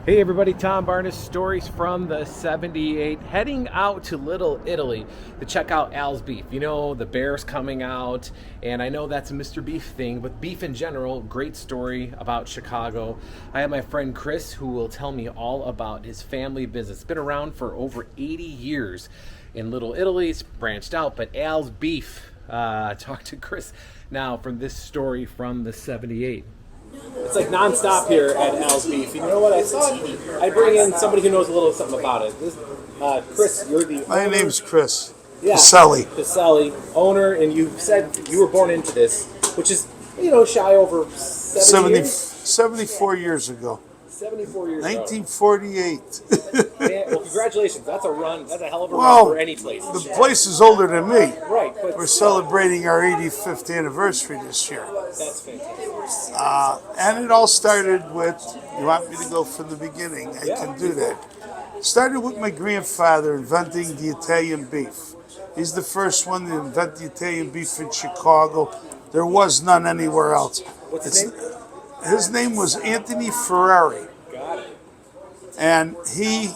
Hey everybody, Tom Barnes, Stories from the 78, heading out to Little Italy to check out Al's Beef. You know, the Bears coming out, and I know that's a Mr. Beef thing, but beef in general, great story about Chicago. I have my friend Chris who will tell me all about his family business. It's been around for over 80 years in Little Italy. It's branched out, but Al's Beef, talk to Chris now from this story from the 78. It's like nonstop here at Al's Beef. You know what? I thought I'd bring in somebody who knows a little something about it. Chris, you're the My owner. name's Chris. Yeah, Caselli. Caselli, owner, and you said you were born into this, which is, shy over 74 years ago. 74 years 1948. ago. Man, well, congratulations. That's a run. That's a hell of a run Well, for any place. the place is older than me. Right, but We're celebrating our 85th anniversary this year. that's fantastic. And it all started with, you want me to go from the beginning? I can do that. Started with my grandfather inventing the Italian beef. He's the first one to invent the Italian beef in Chicago. There was none anywhere else. What's his name? His name was Anthony Ferreri. Got it. And he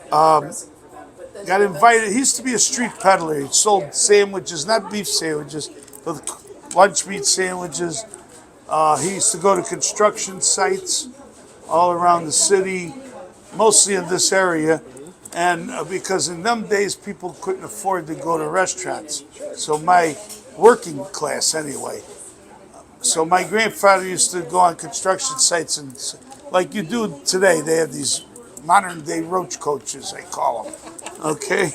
got invited. He used to be a street peddler. He sold sandwiches, not beef sandwiches, but lunch meat sandwiches. He used to go to construction sites all around the city, mostly in this area. And because in them days, people couldn't afford to go to restaurants. So my working class, anyway. So my grandfather used to go on construction sites, and like you do today, they have these modern day roach coaches, I call them. Okay?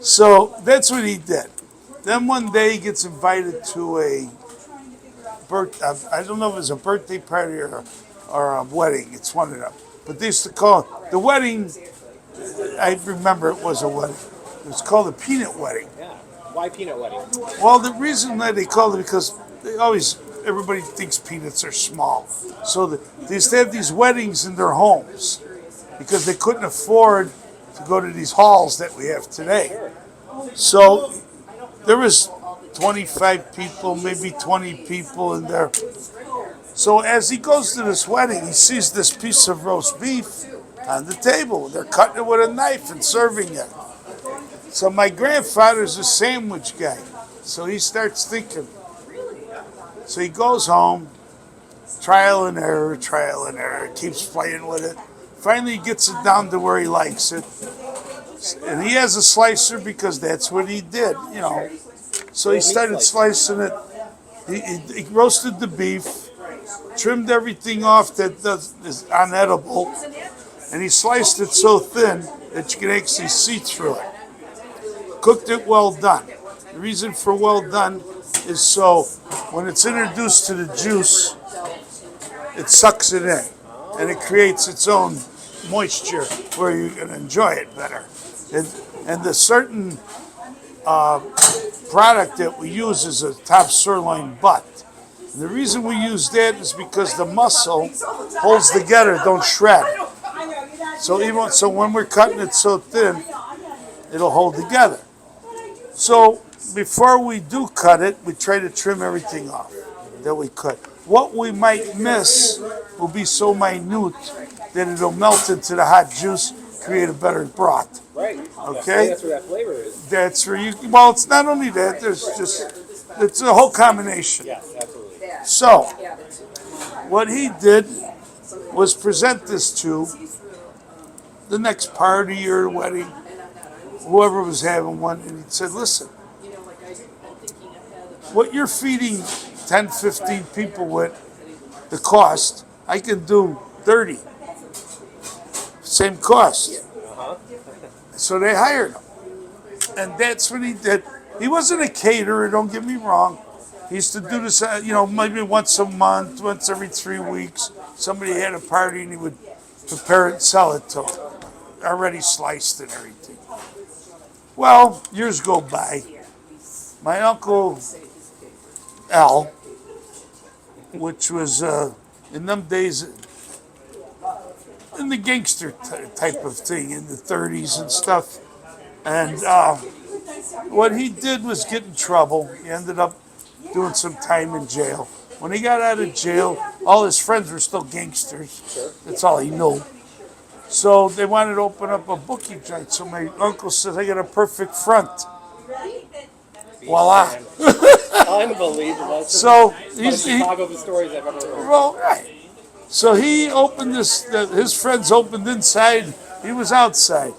So that's what he did. Then one day he gets invited to I don't know if it was a birthday party or a wedding. It's one of them. But they used to call it, the wedding, I remember it was a wedding. It was called a peanut wedding. Yeah. Why peanut wedding? Well, the reason that they called it because everybody thinks peanuts are small. So they used to have these weddings in their homes because they couldn't afford to go to these halls that we have today. So there was 25 people, maybe 20 people in there. So as he goes to this wedding, he sees this piece of roast beef on the table. They're cutting it with a knife and serving it. So my grandfather's a sandwich guy. So he starts thinking. So he goes home, trial and error, keeps playing with it. Finally, he gets it down to where he likes it. And he has a slicer because that's what he did, So he started slicing it. He roasted the beef, trimmed everything off that is unedible, and he sliced it so thin that you can actually see through it. Cooked it well done. The reason for well done is so when it's introduced to the juice, it sucks it in, and it creates its own moisture where you can enjoy it better. And the certain product that we use is a top sirloin butt. And the reason we use that is because the muscle holds together, don't shred. So when we're cutting it so thin, it'll hold together. So before we do cut it, we try to trim everything off that we cut. What we might miss will be so minute that it'll melt into the hot juice, create a better broth. Right. Okay? That's where that flavor is. That's where well, it's not only that, it's a whole combination. Yes, absolutely. So, what he did was present this to the next party or wedding, whoever was having one, and he said, listen, what you're feeding 10, 15 people with, the cost, I can do 30. Same cost. So they hired him. And that's what he did. He wasn't a caterer, don't get me wrong. He used to do this, maybe once a month, once every 3 weeks. Somebody had a party and he would prepare it and sell it to them. Already sliced and everything. Well, years go by. My uncle Al, which was in them days in the gangster type of thing in the 30s and stuff. And what he did was get in trouble. He ended up doing some time in jail. When he got out of jail, all his friends were still gangsters. That's all he knew. So they wanted to open up a bookie joint. So my uncle says, I got a perfect front. Voila. Unbelievable. So He's Chicago the stories I've ever heard. well, right. So he opened this. His friends opened inside. He was outside.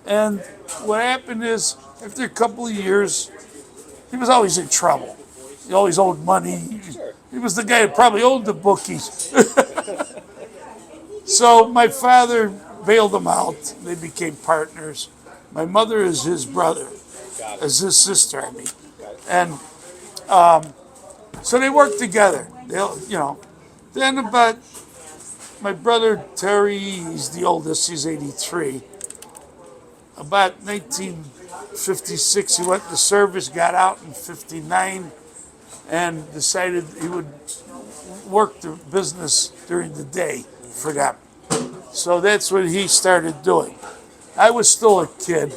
And what happened is, after a couple of years, he was always in trouble. He always owed money. He was the guy that probably owed the bookies. So my father bailed him out. They became partners. My mother is his brother, as his sister, I mean. And so they worked together. Then about my brother Terry, he's the oldest, he's 83. About 1956, he went to service, got out in 59, and decided he would work the business during the day for them. So that's what he started doing. I was still a kid.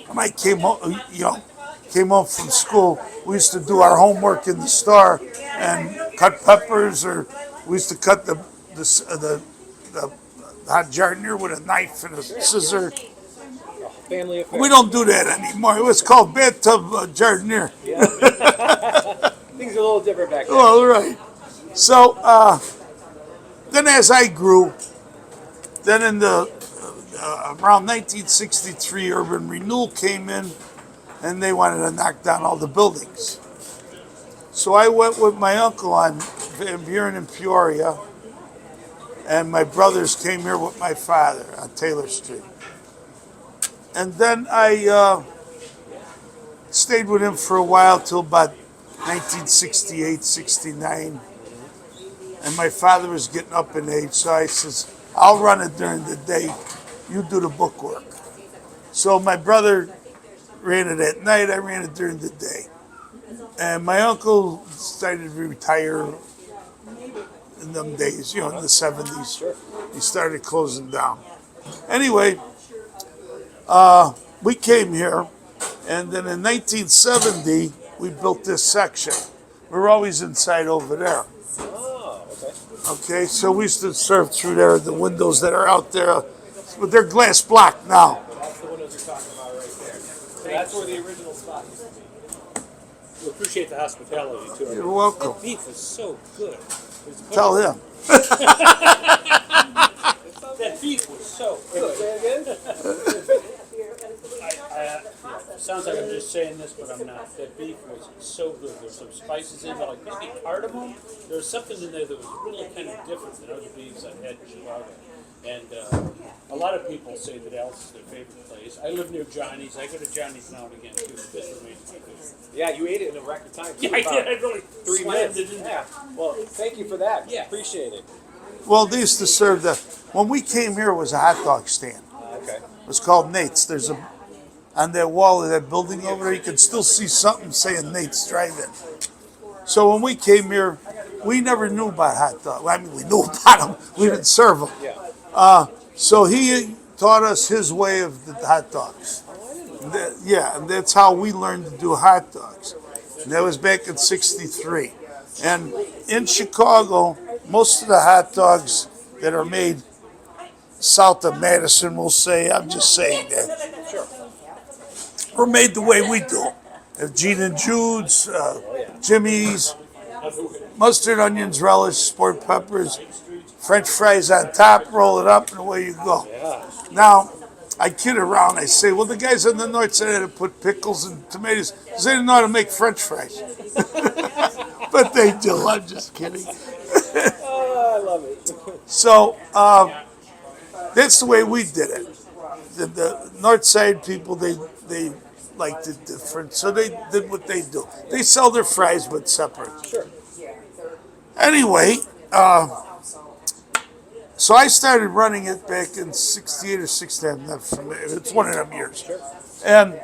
When I came home, came home from school, we used to do our homework in the store and cut peppers, or we used to cut the hot jardinier with a knife and a scissor. Family affair. We don't do that anymore. It was called bathtub jardinier. Yeah. Things are a little different back then. Well, right. So then as I grew, then in the around 1963, urban renewal came in, and they wanted to knock down all the buildings. So I went with my uncle on Van Buren in Peoria, and my brothers came here with my father on Taylor Street. And then I stayed with him for a while till about 1968, 69. And my father was getting up in age, so I says, I'll run it during the day. You do the bookwork. So my brother ran it at night, I ran it during the day. And my uncle started to retire in them days, in the 70s. He started closing down. Anyway, we came here, and then in 1970, we built this section. We were always inside over there. Oh, okay. Okay, so we used to serve through there, the windows that are out there, but they're glass block now. That's the windows you're talking about right there. So that's where the original spot used to be. We appreciate the hospitality too. You're welcome. That beef was so good. Tell him. That beef was so good. Say it again? Sounds like I'm just saying this, but I'm not. That beef was so good. There's some spices in there, like maybe cardamom. There was something in there that was really kind of different than other beefs I've had in Chicago. And a lot of people say that Al's is their favorite place. I live near Johnny's. I go to Johnny's now and again too. This remains my favorite. Yeah, you ate it in a record time. Too, Yeah, I about did. I really 3 slammed minutes. it in Yeah. there. Well, thank you for that. Yeah. Appreciate it. Well, they used to serve when we came here, it was a hot dog stand. Okay. It was called Nate's. There's on that wall of that building over there, you can still see something saying Nate's Drive-In. So when we came here, we never knew about hot dogs. I mean, we knew about them. We didn't serve them. Yeah. So he taught us his way of the hot dogs. And that's how we learned to do hot dogs. And that was back in '63. And in Chicago, most of the hot dogs that are made south of Madison, we'll say, I'm just saying that, were made the way we do. Gene and Jude's, Jimmy's, mustard, onions, relish, sport peppers, French fries on top, roll it up, and away you go. Now, I kid around. I say, well, the guys on the north side had to put pickles and tomatoes because they didn't know how to make French fries. But they do. I'm just kidding. Oh, I love it. So that's the way we did it. The north side people, they liked it different, so they did what they do. They sell their fries, but separate. Sure. Anyway, so I started running it back in '68 or '69. It's one of them years. And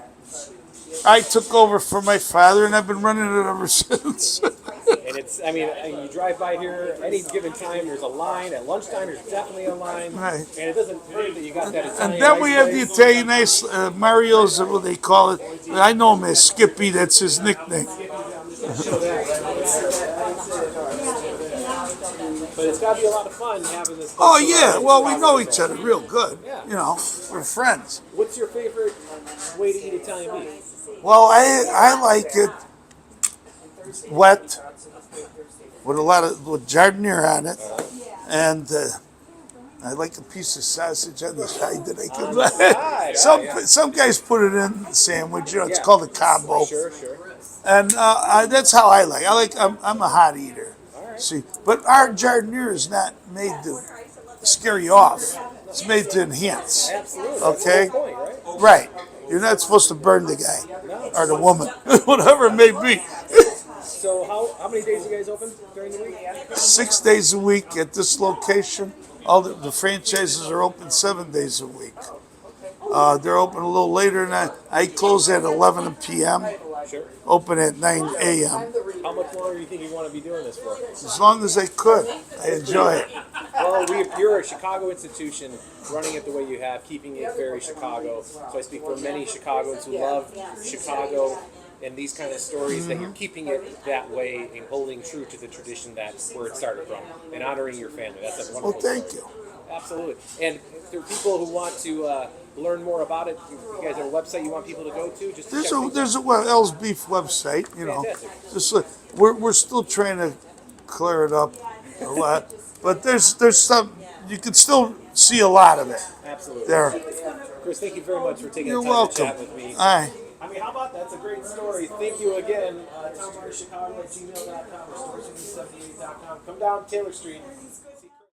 I took over for my father, and I've been running it ever since. And it's, I mean, you drive by here, any given time, there's a line. At lunchtime, there's definitely a line. Right. And it doesn't hurt that you got that Italian And then we ice have the place. Italian ice, Mario's, what they call it. I know him as Skippy, that's his nickname. But it's got to be a lot of fun having this. Oh yeah, well we know each other real good. Yeah. You know, we're friends. What's your favorite way to eat Italian beef? Well, I like it wet with a lot of with giardiniera on it, and I like a piece of sausage on the side that I can. Some guys put it in the sandwich. You know, it's called a combo. Sure. And that's how I like. I'm a hot eater. See, but our giardiniera is not made to scare you off. It's made to enhance. Absolutely. Okay. That's the whole point, Right. You're not supposed to burn the guy or the woman, whatever it may be. So how many days are you guys open during the week? 6 days a week at this location. All the franchises are open 7 days a week. They're open a little later than that. I close at 11 p.m. Sure. Open at 9 a.m. How much longer do you think you want to be doing this for? As long as I could. I enjoy it. Well, you're a Chicago institution, running it the way you have, keeping it very Chicago. So I speak for many Chicagoans who love Chicago and these kind of stories, that you're keeping it that way and holding true to the tradition that's where it started from, and honoring your family. That's a wonderful Well, thank story. you. Absolutely. And for people who want to learn more about it, you guys have a website you want people to go to? Just to There's a L's Beef website, you know. Fantastic. Just we're still trying to clear it up a lot, but there's some you can still see a lot of it Absolutely. there. Chris, thank you very much for taking You're the time welcome. to chat with me. Aye. I mean, how about that? That's a great story. Thank you again. TomMartyChicago@gmail.com or stories78.com. Come down Taylor Street.